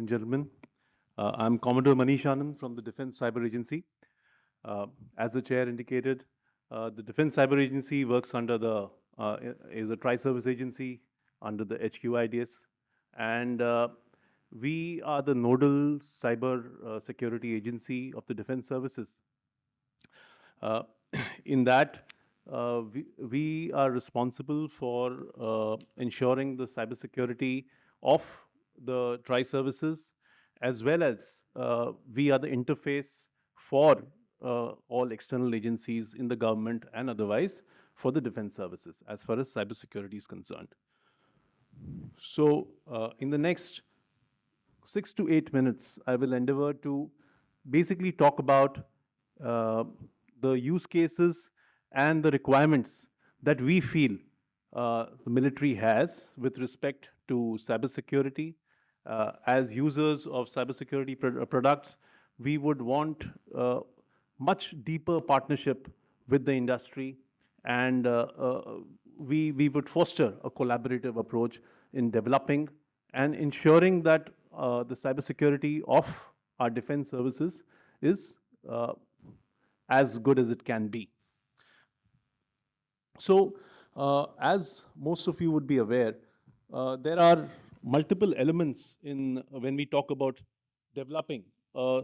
and gentlemen. I'm Commodore Manish Anand from the Defense Cyber Agency. As the chair indicated, the Defense Cyber Agency works under is a tri-service agency under the HQIDS, and we are the nodal cyber security agency of the defense services. Uh, in that, we are responsible for ensuring the cybersecurity of the tri-services, as well as we are the interface for all external agencies in the government and otherwise for the defense services as far as cybersecurity is concerned. So in the next 6 to 8 minutes, I will endeavor to basically talk about the use cases and the requirements that we feel the military has with respect to cybersecurity. As users of cybersecurity products, we would want much deeper partnership with the industry, and we would foster a collaborative approach in developing and ensuring that the cybersecurity of our defense services is as good as it can be. So, as most of you would be aware, there are multiple elements in when we talk about developing a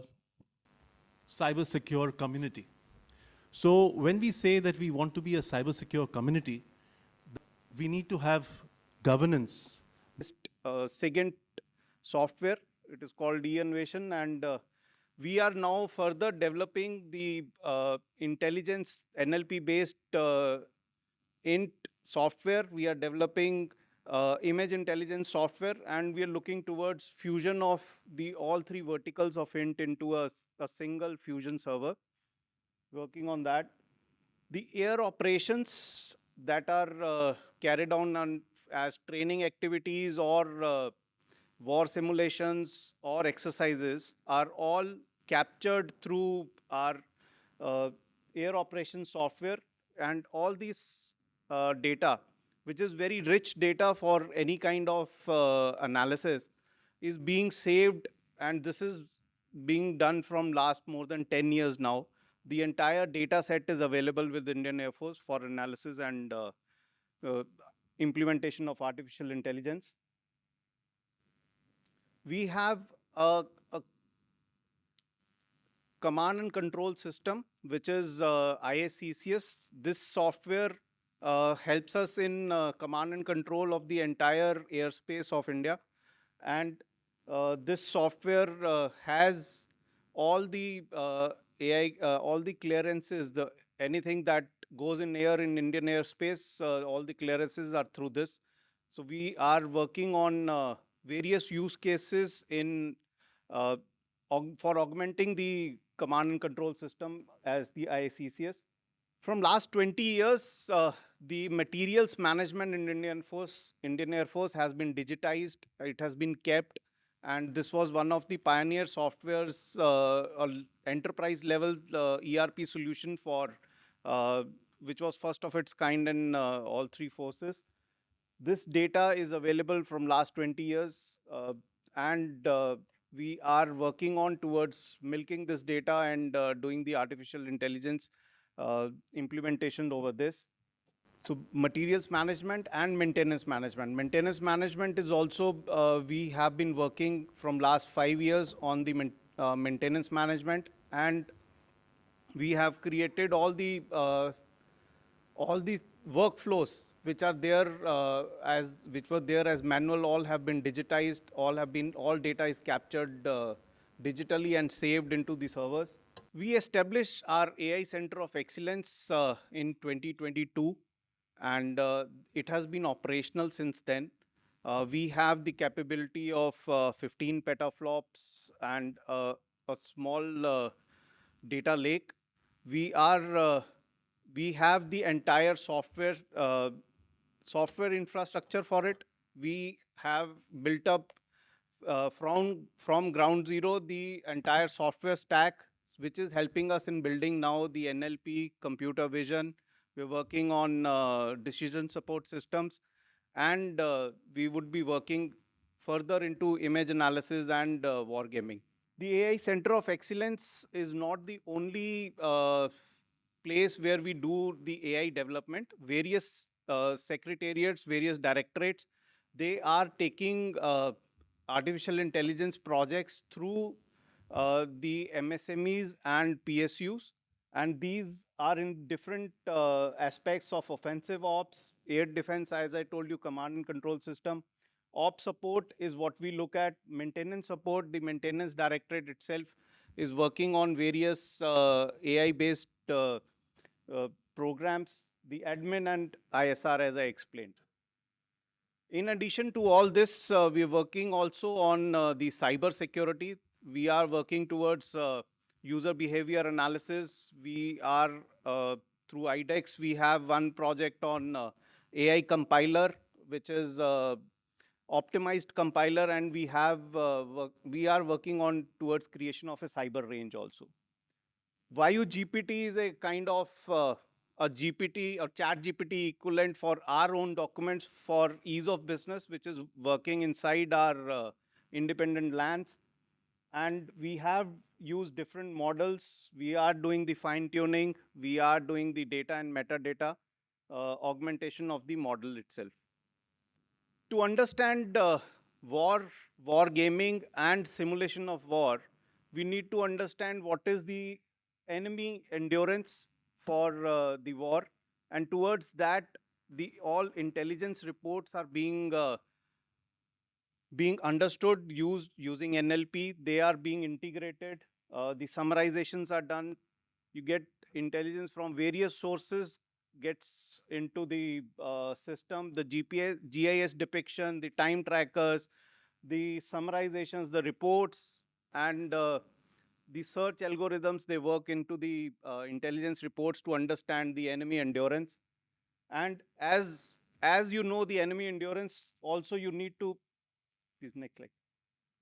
cyber secure community. So when we say that we want to be a cyber secure community, we need to have governance. SIGINT software, it is called e-innovation, and we are now further developing the intelligence NLP based INT software. We are developing image intelligence software, and we are looking towards fusion of all three verticals of INT into a single fusion server. Working on that. The air operations that are carried on as training activities or war simulations or exercises are all captured through our air operations software, and all these data, which is very rich data for any kind of analysis, is being saved, and this is being done from last more than 10 years now. The entire data set is available with Indian Air Force for analysis and implementation of artificial intelligence. We have a command and control system, which is IACCS. This software helps us in command and control of the entire airspace of India. And this software has all the all the clearances, anything that goes in air in Indian airspace, all the clearances are through this. So we are working on various use cases in for augmenting the command and control system as the IACCS. From last 20 years, the materials management in Indian Air Force has been digitized. It has been kept, and this was one of the pioneer softwares, enterprise level ERP solution for which was first of its kind in all three forces. This data is available from last 20 years, and we are working on towards milking this data and doing the artificial intelligence implementation over this. So materials management and maintenance management. Maintenance management is also, we have been working from last 5 years on the maintenance management, and we have created all the workflows which are there which were there as manual. All have been digitized. All data is captured digitally and saved into the servers. We established our AI Center of Excellence in 2022, and it has been operational since then. We have the capability of 15 petaflops and a small data lake. We have the entire software infrastructure for it. We have built up from ground zero the entire software stack, which is helping us in building now the NLP, computer vision. We're working on decision support systems, and we would be working further into image analysis and wargaming. The AI Center of Excellence is not the only place where we do the AI development. Various secretariats, various directorates, they are taking artificial intelligence projects through the MSMEs and PSUs. And these are in different aspects of offensive ops, air defense, as I told you, command and control system. Op support is what we look at. Maintenance support, the maintenance directorate itself is working on various AI-based programs, the admin and ISR, as I explained. In addition to all this, we are working also on the cyber security. We are working towards user behavior analysis. We are, through IDEX, we have one project on AI compiler, which is optimized compiler, and we are working on towards creation of a cyber range also. Vayu GPT is a kind of a GPT or chat GPT equivalent for our own documents for ease of business, which is working inside our independent lands. And we have used different models. We are doing the fine tuning. We are doing the data and metadata augmentation of the model itself. To understand war gaming and simulation of war, we need to understand what is the enemy endurance for the war, and towards that, the all intelligence reports are being understood using NLP. They are being integrated. The summarizations are done. You get intelligence from various sources, gets into the system, the GIS depiction, the time trackers, the summarizations, the reports, and the search algorithms, they work into the intelligence reports to understand the enemy endurance. And as you know the enemy endurance, also you need to, please next slide.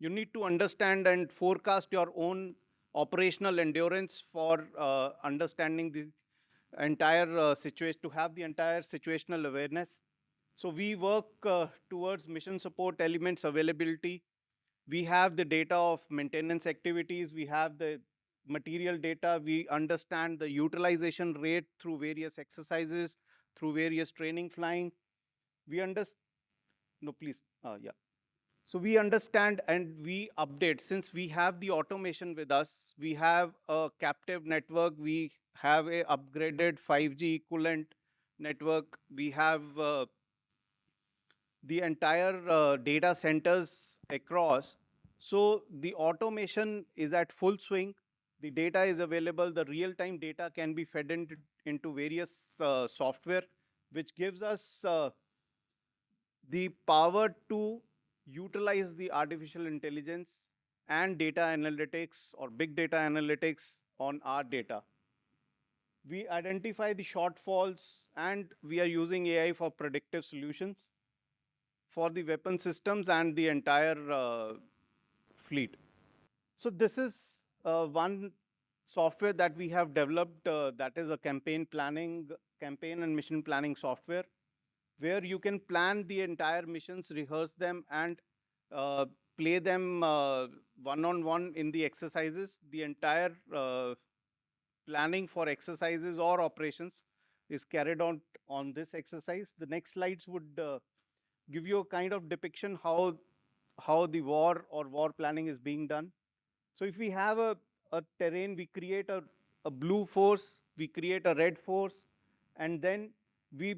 You need to understand and forecast your own operational endurance for understanding the entire situation, to have the entire situational awareness. So we work towards mission support elements availability. We have the data of maintenance activities. We have the material data. We understand the utilization rate through various exercises, through various training flying. We understand, no, please, yeah. So we understand and we update. Since we have the automation with us, we have a captive network, we have a upgraded 5G equivalent network, we have the entire data centers across. So the automation is at full swing. The data is available. The real-time data can be fed into various software, which gives us the power to utilize the artificial intelligence and data analytics or big data analytics on our data. We identify the shortfalls, and we are using AI for predictive solutions for the weapon systems and the entire fleet. So this is one software that we have developed that is a campaign and mission planning software, where you can plan the entire missions, rehearse them, and play them one-on-one in the exercises. The entire planning for exercises or operations is carried out on this exercise. The next slides would give you a kind of depiction how the war or war planning is being done. So if we have a terrain, we create a blue force, we create a red force, and then we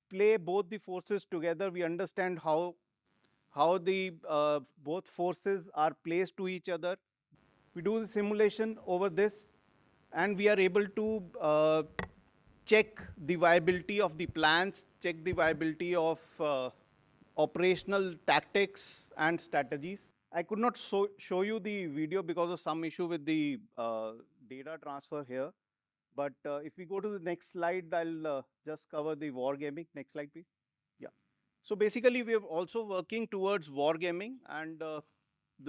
play both the forces together. We understand how the both forces are placed to each other. We do the simulation over this, and we are able to check the viability of the plans, check the viability of operational tactics and strategies. I could not show you the video because of some issue with the data transfer here. But if we go to the next slide, I'll just cover the wargaming. Next slide, please. Yeah. So basically, we are also working towards wargaming, and the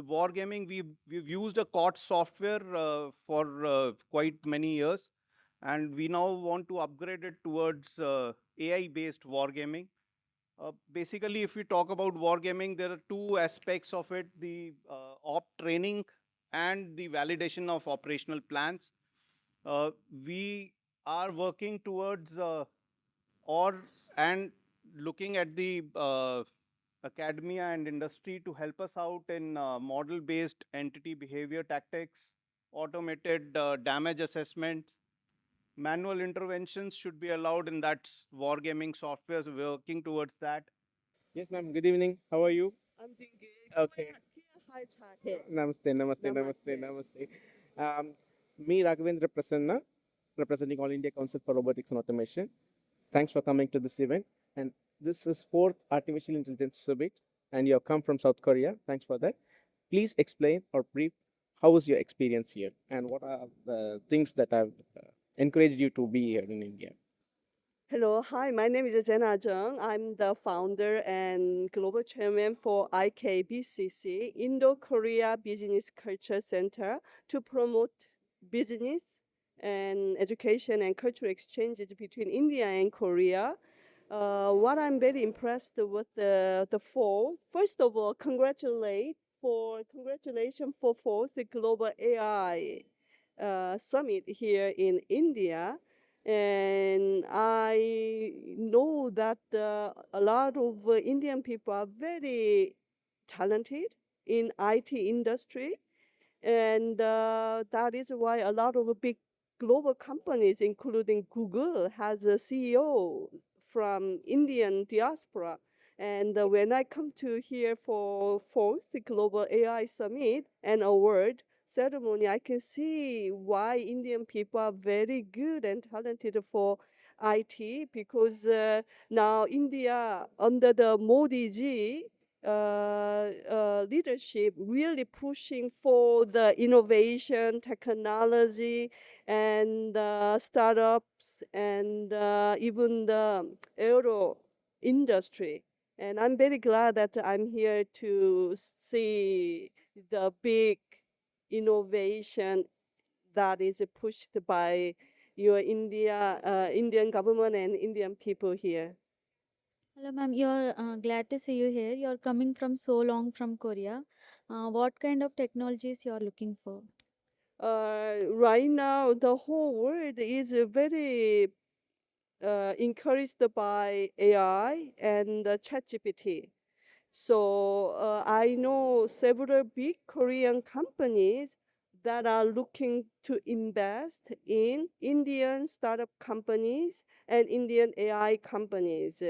wargaming, we've used a COTS software for quite many years, and we now want to upgrade it towards AI-based wargaming. Basically, if we talk about wargaming, there are two aspects of it: the op training and the validation of operational plans. We are working towards or and looking at the academia and industry to help us out in model-based entity behavior tactics, automated damage assessments, manual interventions should be allowed in that wargaming software. So we're working towards that. Yes, ma'am. Good evening. How are you? I'm doing good. Okay. Hi, Chate. Namaste, namaste, namaste, namaste. Me, Raghavendra Prasanna, representing All India Council for Robotics and Automation. Thanks for coming to this event. And this is fourth Artificial Intelligence Summit, and you have come from South Korea. Thanks for that. Please explain or brief how was your experience here, and what are the things that have encouraged you to be here in India. Hello, hi, my name is Jenna Jung. I'm the founder and global chairman for IKBCC, Indo-Korea Business Culture Center, to promote business and education and cultural exchanges between India and Korea. What I'm very impressed with the fall. First of all, congratulations for fourth global AI summit here in India. And I know that a lot of Indian people are very talented in IT industry, and that is why a lot of big global companies, including Google, has a CEO from Indian diaspora. And when I come to here for fourth Global AI Summit and award ceremony, I can see why Indian people are very good and talented for IT, because now India under the Modi ji leadership really pushing for the innovation, technology, and startups, and even the aero industry. And I'm very glad that I'm here to see the big innovation that is pushed by your Indian government and Indian people here. Hello, ma'am. You're glad to see you here. You're coming from so long from Korea. What kind of technologies you're looking for? Right now, the whole world is very encouraged by AI and ChatGPT. So I know several big Korean companies that are looking to invest in Indian startup companies and Indian AI companies.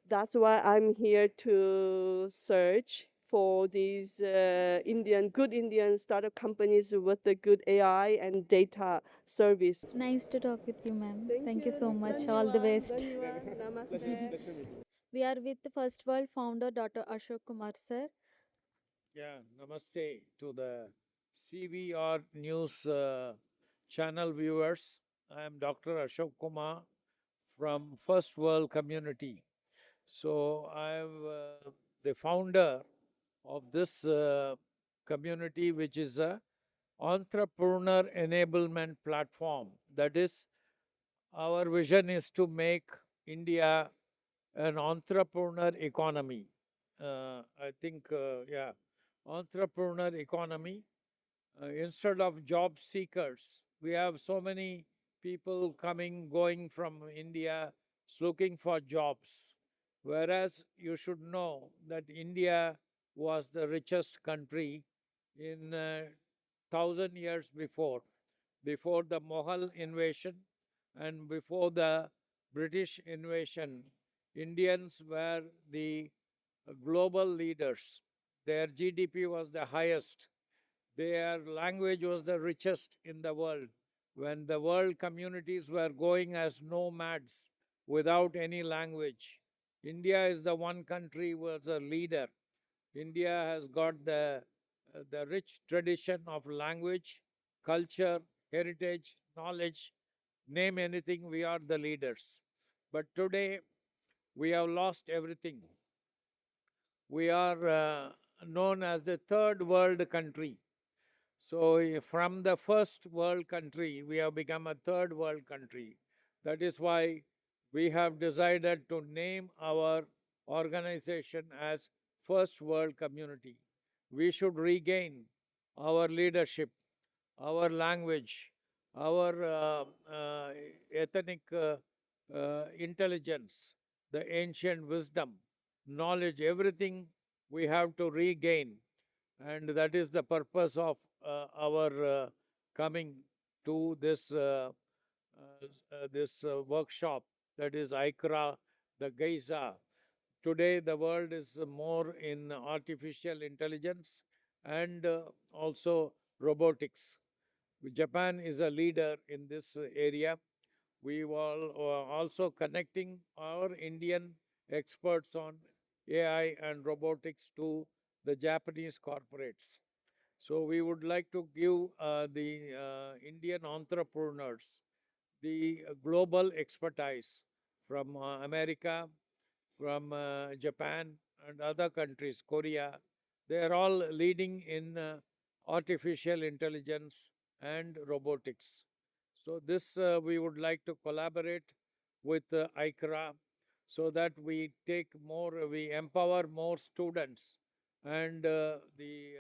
That's why I'm here to search for these good Indian startup companies with the good AI and data service. Nice to talk with you, ma'am. Thank you so much. Dhanyawad, All the best. dhanyawad, namaste. We are with the First World founder, Dr. Ashok Kumar, sir. Yeah, namaste to the CVR News channel viewers. I am Dr. Ashok Kumar from First World Community. So I am the founder of this community, which is a entrepreneur enablement platform. That is, our vision is to make India an entrepreneur economy. I think, yeah, entrepreneur economy. Instead of job seekers, we have so many people coming, going from India, looking for jobs. Whereas you should know that India was the richest country in 1,000 years before the Mughal invasion and before the British invasion. Indians were the global leaders. Their GDP was the highest. Their language was the richest in the world. When the world communities were going as nomads without any language, India is the one country was a leader. India has got the rich tradition of language, culture, heritage, knowledge. Name anything, we are the leaders. But today, we have lost everything. We are known as the third world country. So from the first world country, we have become a third world country. That is why we have decided to name our organization as first world community. We should regain our leadership, our language, our ethnic intelligence, the ancient wisdom, knowledge, everything we have to regain. And that is the purpose of our coming to this workshop, that is AICRA, the Geisa. Today, the world is more in artificial intelligence and also robotics. Japan is a leader in this area. We will also connecting our Indian experts on AI and robotics to the Japanese corporates. So we would like to give the Indian entrepreneurs the global expertise from America, from Japan and other countries, Korea. They are all leading in artificial intelligence and robotics. So this we would like to collaborate with AICRA so that we we empower more students and the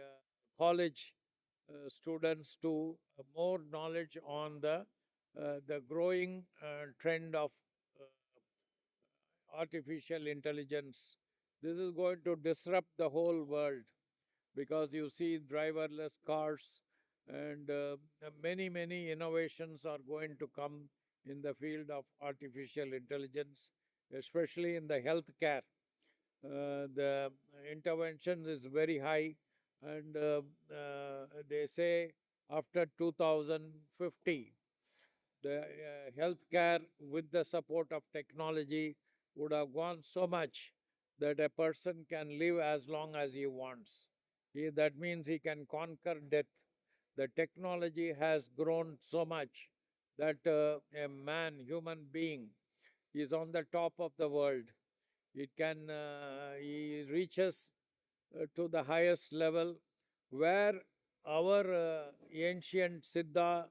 college students to more knowledge on the growing trend of artificial intelligence. This is going to disrupt the whole world because you see driverless cars and many innovations are going to come in the field of artificial intelligence, especially in the healthcare. The intervention is very high, and they say after 2050, the healthcare with the support of technology would have gone so much that a person can live as long as he wants. That means he can conquer death. The technology has grown so much that a man, human being, is on the top of the world. He reaches to the highest level where our ancient Siddhars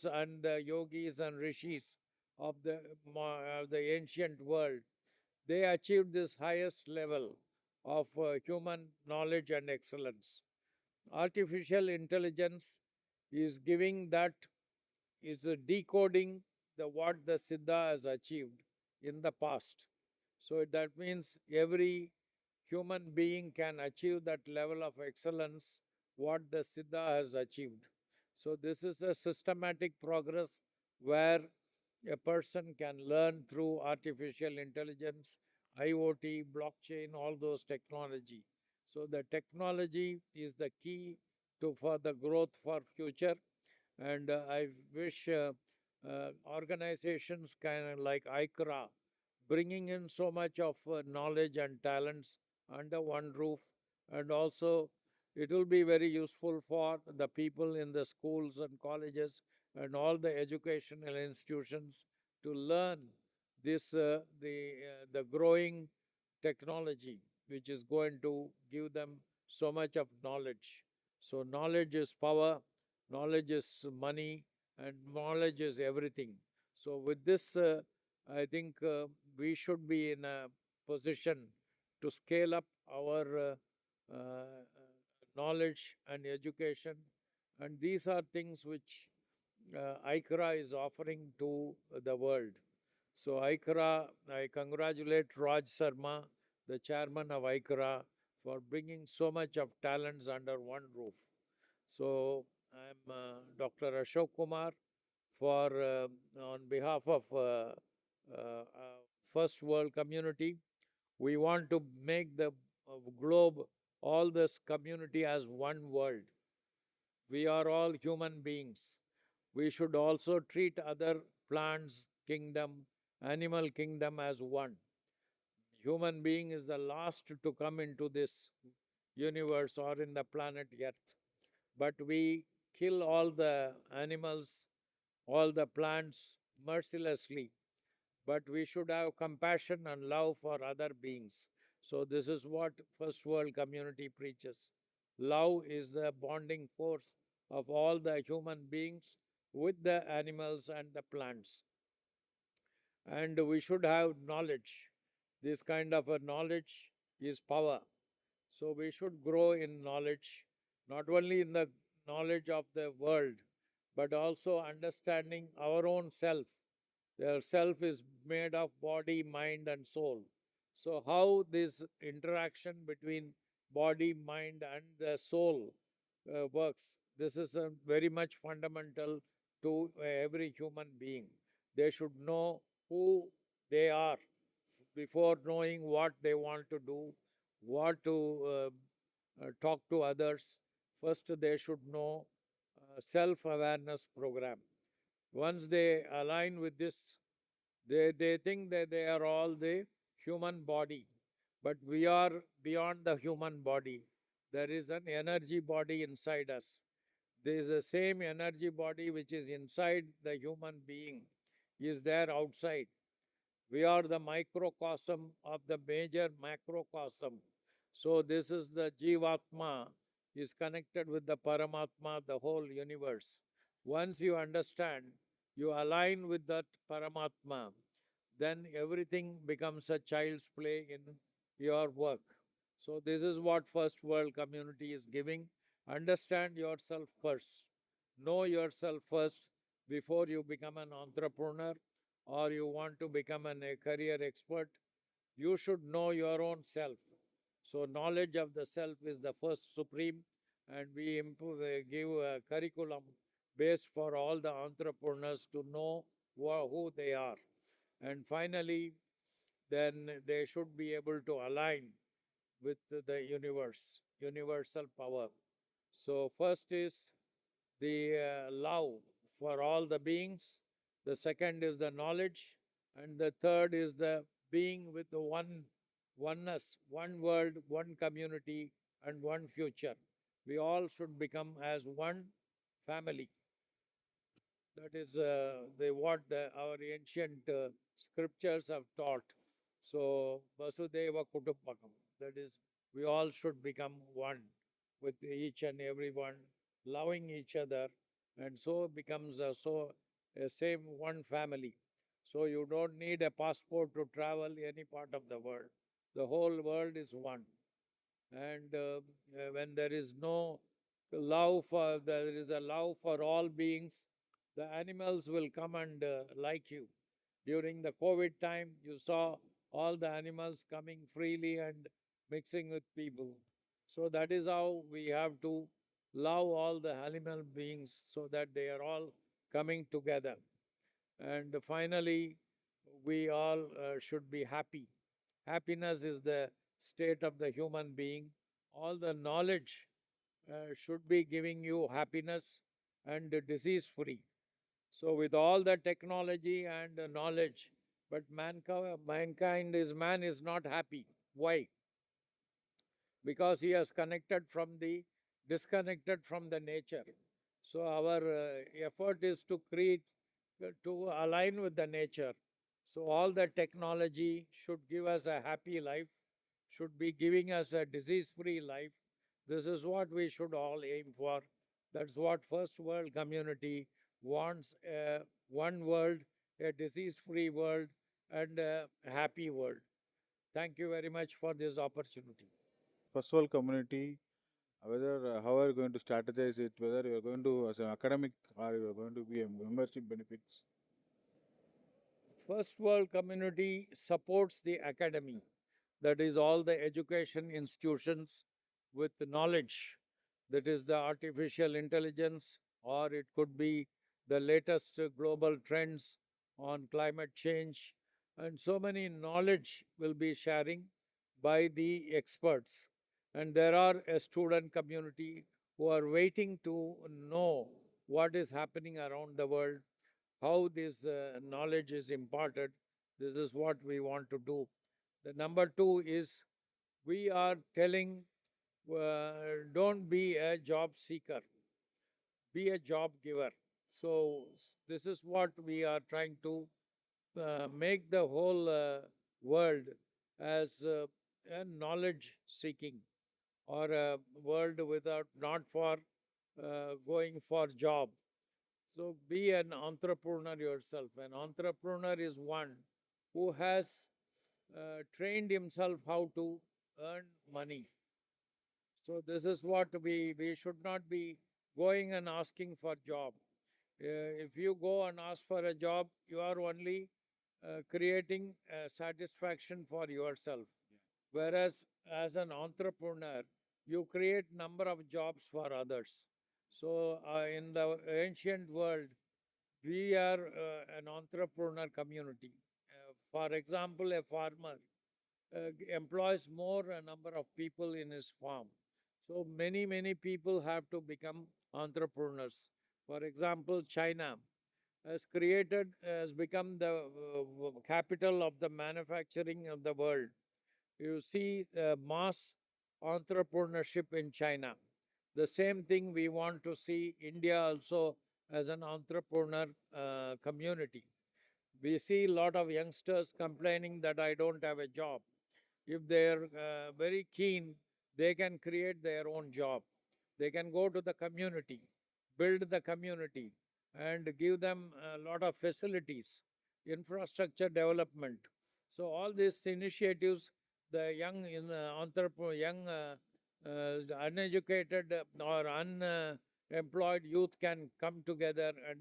and the yogis and rishis of the ancient world, they achieved this highest level of human knowledge and excellence. Artificial intelligence is giving that, is decoding what the Siddha has achieved in the past. So that means every human being can achieve that level of excellence what the Siddha has achieved. So this is a systematic progress where a person can learn through artificial intelligence, IoT, blockchain, all those technology. So the technology is the key for the growth for future. And I wish organizations kind of like AICRA, bringing in so much of knowledge and talents under one roof. And also, it will be very useful for the people in the schools and colleges and all the educational institutions to learn the growing technology, which is going to give them so much of knowledge. So knowledge is power, knowledge is money, and knowledge is everything. So with this, I think we should be in a position to scale up our knowledge and education. And these are things which AICRA is offering to the world. So AICRA, I congratulate Raj Sharma, the chairman of AICRA, for bringing so much of talents under one roof. So I'm Dr. Ashok Kumar on behalf of First World Community. We want to make the globe, all this community as one world. We are all human beings. We should also treat other plants kingdom, animal kingdom as one. Human being is the last to come into this universe or in the planet Earth. But we kill all the animals, all the plants mercilessly. But we should have compassion and love for other beings. So this is what First World Community preaches. Love is the bonding force of all the human beings with the animals and the plants. And we should have knowledge. This kind of a knowledge is power. So we should grow in knowledge, not only in the knowledge of the world, but also understanding our own self. Their self is made of body, mind, and soul. So, how this interaction between body, mind, and the soul works, this is very much fundamental to every human being. They should know who they are before knowing what they want to do, what to talk to others. First, they should know self-awareness program. Once they align with this, they think that they are all the human body, but we are beyond the human body. There is an energy body inside us. There is the same energy body which is inside the human being, is there outside. We are the microcosm of the major macrocosm. So this is the Jivatma is connected with the Paramatma, the whole universe. Once you understand, you align with that Paramatma, then everything becomes a child's play in your work. So this is what First World Community is giving. Understand yourself first. Know yourself first before you become an entrepreneur or you want to become a career expert. You should know your own self. So knowledge of the self is the first supreme, and we give a curriculum based for all the entrepreneurs to know who they are. And finally, then they should be able to align with the universe, universal power. So first is the love for all the beings. The second is the knowledge, and the third is the being with the oneness, one world, one community, and one future. We all should become as one family. That is what our ancient scriptures have taught. So, Vasudeva Kutumbakam. That is, we all should become one with each and every one, loving each other, and so becomes a same one family. So you don't need a passport to travel any part of the world. The whole world is one. And when there is no there is a love for all beings, the animals will come and like you. During the COVID time, you saw all the animals coming freely and mixing with people. So that is how we have to love all the animal beings so that they are all coming together. And finally, we all should be happy. Happiness is the state of the human being. All the knowledge should be giving you happiness and disease free. So, with all the technology and knowledge, but man is not happy. Why? Because he has disconnected from the nature. So, our effort is to to align with the nature. So, all the technology should give us a happy life, should be giving us a disease free life. This is what we should all aim for. That's what First World Community wants, one world, a disease free world, and a happy world. Thank you very much for this opportunity. First world community, whether how are you going to strategize it, whether you are going to as an academic or you are going to be a membership benefits. First World Community supports the academy, that is, all the education institutions with knowledge, that is, the artificial intelligence, or it could be the latest global trends on climate change, and so many knowledge will be sharing by the experts. And there are a student community who are waiting to know what is happening around the world, how this knowledge is imparted. This is what we want to do. The number two is we are telling don't be a job seeker, be a job giver. So, this is what we are trying to make the whole world as a knowledge seeking or a world without not for going for job. So be an entrepreneur yourself. An entrepreneur is one who has trained himself how to earn money. So this is what we should not be going and asking for job. If you go and ask for a job, you are only creating satisfaction for yourself. Whereas as an entrepreneur, you create number of jobs for others. So in the ancient world, we are an entrepreneur community. For example, a farmer employs more a number of people in his farm. So many people have to become entrepreneurs. For example, China has become the capital of the manufacturing of the world. You see mass entrepreneurship in China. The same thing we want to see India also as an entrepreneur community. We see a lot of youngsters complaining that I don't have a job. If they're very keen, they can create their own job. They can go to the community, build the community, and give them a lot of facilities, infrastructure development. So all these initiatives, the young uneducated or unemployed youth can come together and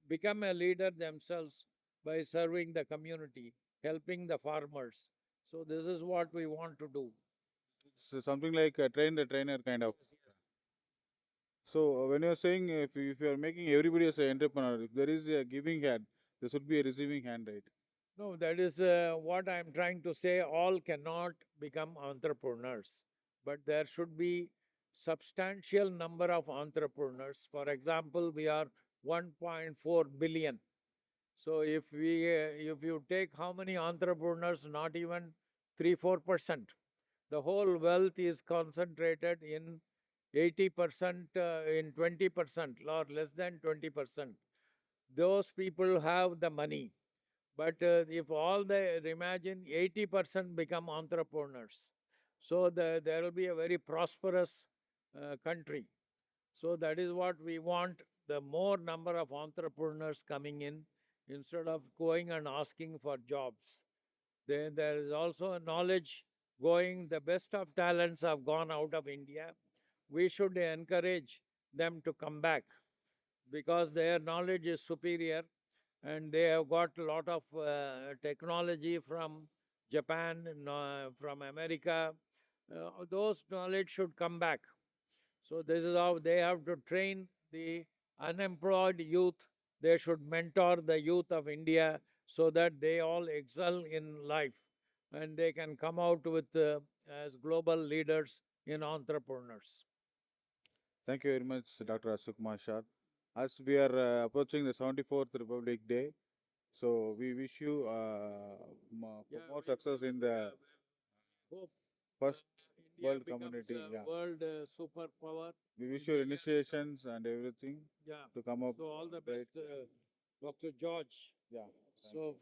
become a leader themselves by serving the community, helping the farmers. So this is what we want to do. So something like a train the trainer kind of. So when you're saying if you are making everybody as an entrepreneur, if there is a giving hand, there should be a receiving hand, right? No, that is what I'm trying to say. All cannot become entrepreneurs, but there should be substantial number of entrepreneurs. For example, we are 1.4 billion. So if you take how many entrepreneurs, not even 3-4%, the whole wealth is concentrated in 80%, in 20% or less than 20%. Those people have the money. But if all the, imagine 80% become entrepreneurs, so there will be a very prosperous country. So that is what we want, the more number of entrepreneurs coming in instead of going and asking for jobs. Then there is also a knowledge going, the best of talents have gone out of India. We should encourage them to come back because their knowledge is superior and they have got a lot of technology from Japan, from America. Those knowledge should come back. So this is how they have to train the unemployed youth. They should mentor the youth of India so that they all excel in life and they can come out with as global leaders in entrepreneurs. Thank you very much, Dr. Ashok Mashar. As we are approaching the 74th Republic Day, so we wish you more success in the Hope first India world becomes community. a Yeah. world superpower. We wish in you the years to initiations and everything Yeah. to come up. So all the right. best, Dr. George. Yeah. So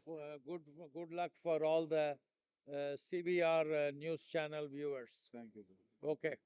good luck for all the CVR News Channel viewers. Thank you. Okay.